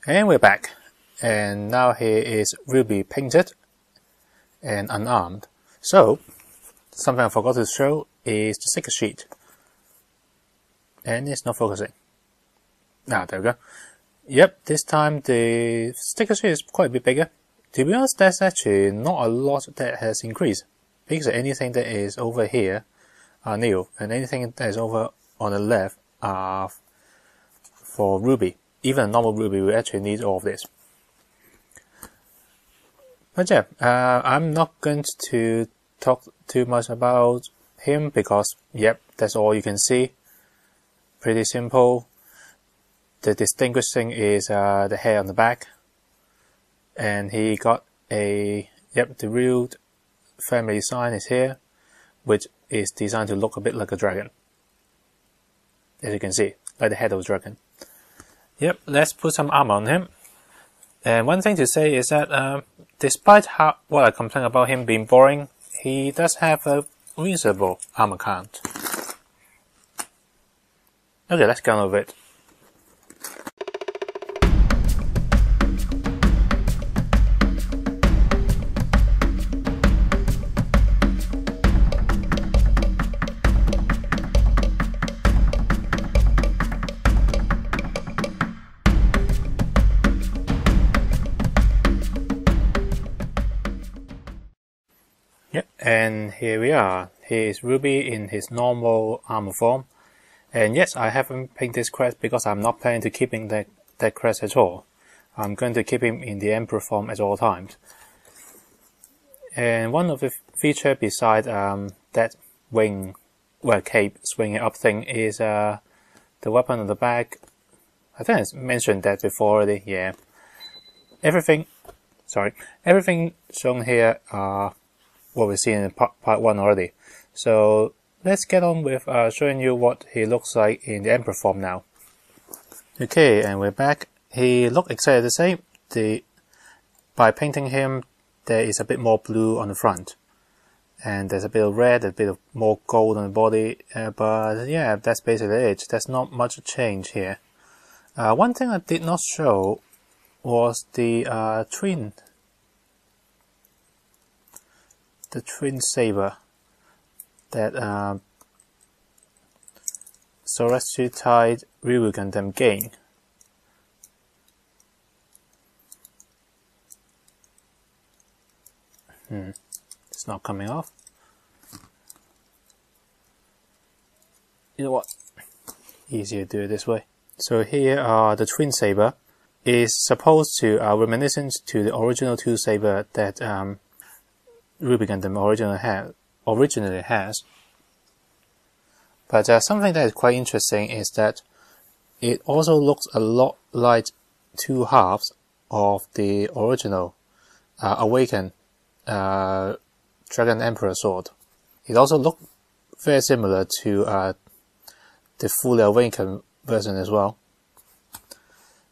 And we're back. And now here is Ryuubi painted and unarmed. So, something I forgot to show is the sticker sheet. And it's not focusing. There we go. Yep, this time the sticker sheet is quite a bit bigger. To be honest, there's actually not a lot that has increased. Because anything that is over here are new, and anything that is over on the left are for Ryuubi. Even a normal Ryuubi will actually need all of this. But yeah, I'm not going to talk too much about him because, yep, that's all you can see. Pretty simple. The distinguishing is the hair on the back. And he got the Ryu family sign is here, which is designed to look a bit like a dragon. As you can see, like the head of a dragon. Yep, let's put some armor on him. And one thing to say is that despite what I complain about him being boring, he does have a reasonable armor count. Okay, let's get on with it. Yep, and here we are. Here is Ryuubi in his normal armor form. And yes, I haven't painted this crest because I'm not planning to keeping that crest at all. I'm going to keep him in the Emperor form at all times. And one of the features beside that wing, cape swinging up thing is the weapon on the back. I think I mentioned that before already, yeah. Everything shown here are what we've seen in part 1 already. So let's get on with showing you what he looks like in the Emperor form now. Okay, and we're back. He looked exactly the same. By painting him, there is a bit more blue on the front. And there's a bit of red, a bit of more gold on the body. But yeah, that's basically it. There's not much change here. One thing I did not show was the twin saber that Souretsutei Ryuubi Gundam gain. It's not coming off. You know what? Easier to do it this way. So here the twin saber is supposed to reminiscent to the original two saber that Ryuubi Gundam originally has. But something that is quite interesting is that it also looks a lot like two halves of the original Awakened Dragon Emperor sword. It also looks very similar to the fully awakened version as well.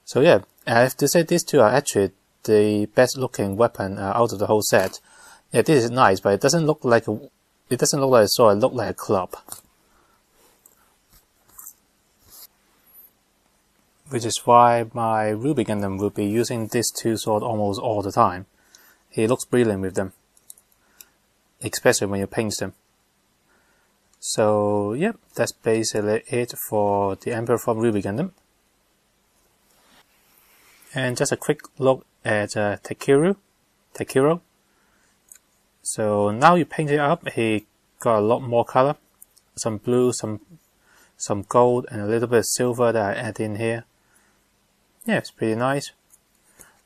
So yeah, I have to say these two are actually the best looking weapon out of the whole set. Yeah, this is nice, but it doesn't look like a sword. It looks like a club. Which is why my Ryuubi Gundam will be using these two swords almost all the time. He looks brilliant with them, especially when you paint them. So yep, that's basically it for the Emperor from Ryuubi Gundam. And just a quick look at Tekiro. So now you paint it up, he got a lot more color. Some blue, some gold, and a little bit of silver that I add in here. Yeah, it's pretty nice.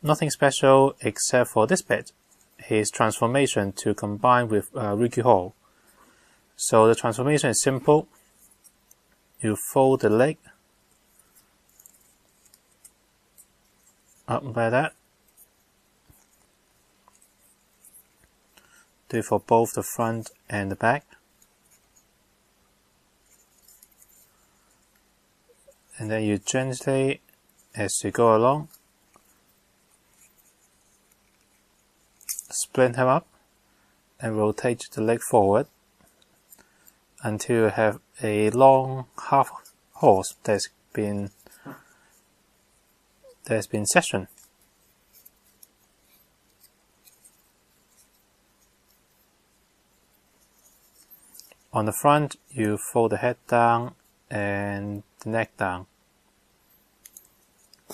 Nothing special except for this bit, his transformation to combine with Ryuuhou. So the transformation is simple. You fold the leg up like that. Do it for both the front and the back. And then you gently, as you go along, split him up and rotate the leg forward until you have a long half horse that's there's been section. On the front, you fold the head down and the neck down.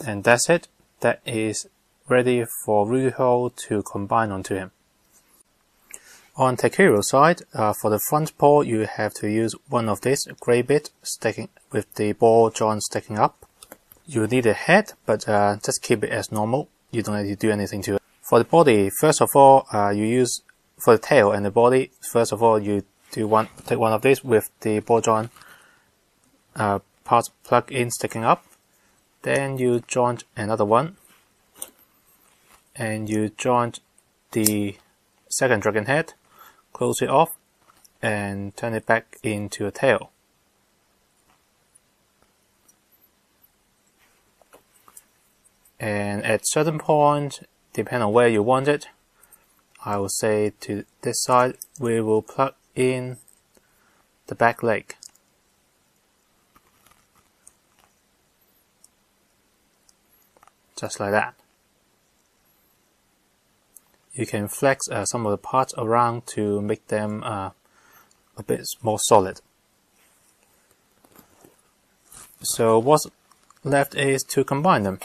And that's it. That is ready for Ryuuhou to combine onto him. On Tekiro's side, for the front paw, you have to use one of this grey bit sticking with the ball joint sticking up. You need a head, but just keep it as normal. You don't need to do anything to it. For the body, first of all, you use for the tail and the body. First of all, you take one of these with the ball joint part plug in sticking up. Then you join another one, and you join the second dragon head, close it off, and turn it back into a tail. And at certain point, depending on where you want it, I will say to this side, we will plug in the back leg. Just like that. You can flex some of the parts around to make them a bit more solid. So what's left is to combine them.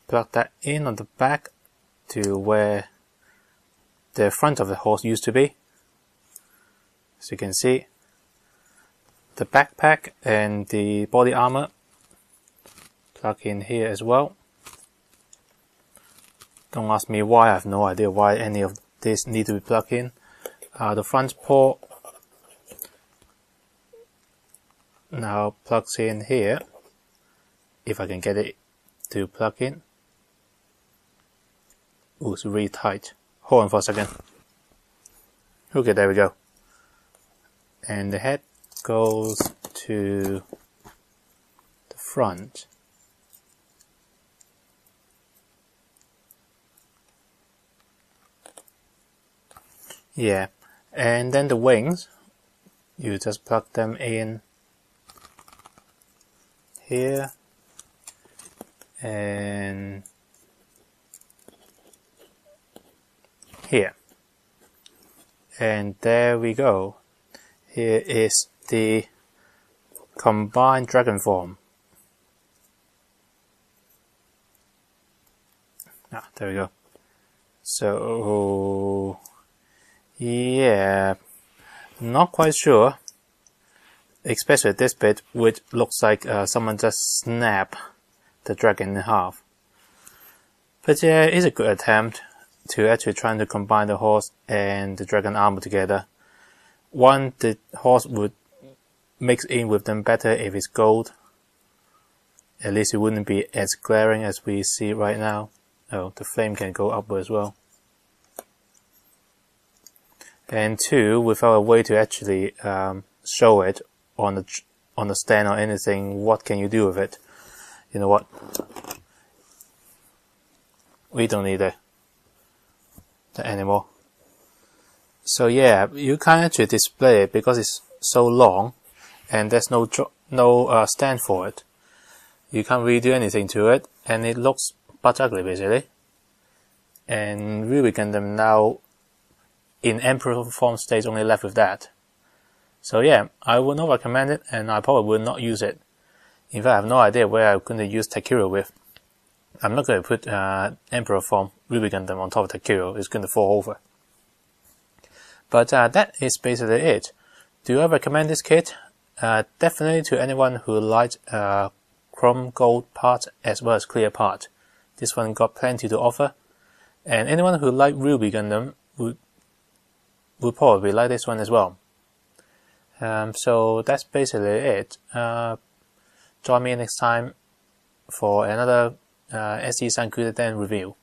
Plug that in on the back to where the front of the horse used to be. As you can see, the backpack and the body armor plug in here as well. Don't ask me why, I have no idea why any of this need to be plugged in. The front paw now plugs in here, if I can get it to plug in. Ooh, it's really tight. Hold on for a second. Okay, there we go. And the head goes to the front. Yeah, and then the wings, you just plug them in here and here. And there we go. Here is the combined dragon form. There we go. So yeah, not quite sure, especially this bit, which looks like someone just snapped the dragon in half. But yeah, it's a good attempt to actually trying to combine the horse and the dragon armor together. One, the horse would mix in with them better if it's gold. At least it wouldn't be as glaring as we see right now. Oh, the flame can go upward as well. And two, without a way to actually show it on the stand or anything, what can you do with it? You know what? We don't need it anymore. So yeah, you can't actually display it because it's so long, and there's no stand for it. You can't really do anything to it, and it looks but ugly basically. And Ryuubi Gundam now in Emperor form stage only left with that. So yeah, I would not recommend it, and I probably will not use it. In fact, I have no idea where I'm going to use Tekiro with. I'm not going to put Emperor form Ryuubi Gundam on top of Tekiro. It's going to fall over. But that is basically it. Do I recommend this kit? Definitely to anyone who likes chrome gold part as well as clear part. This one got plenty to offer. And anyone who likes Ryuubi Gundam would probably like this one as well. So that's basically it. Join me next time for another SE San Gundam review.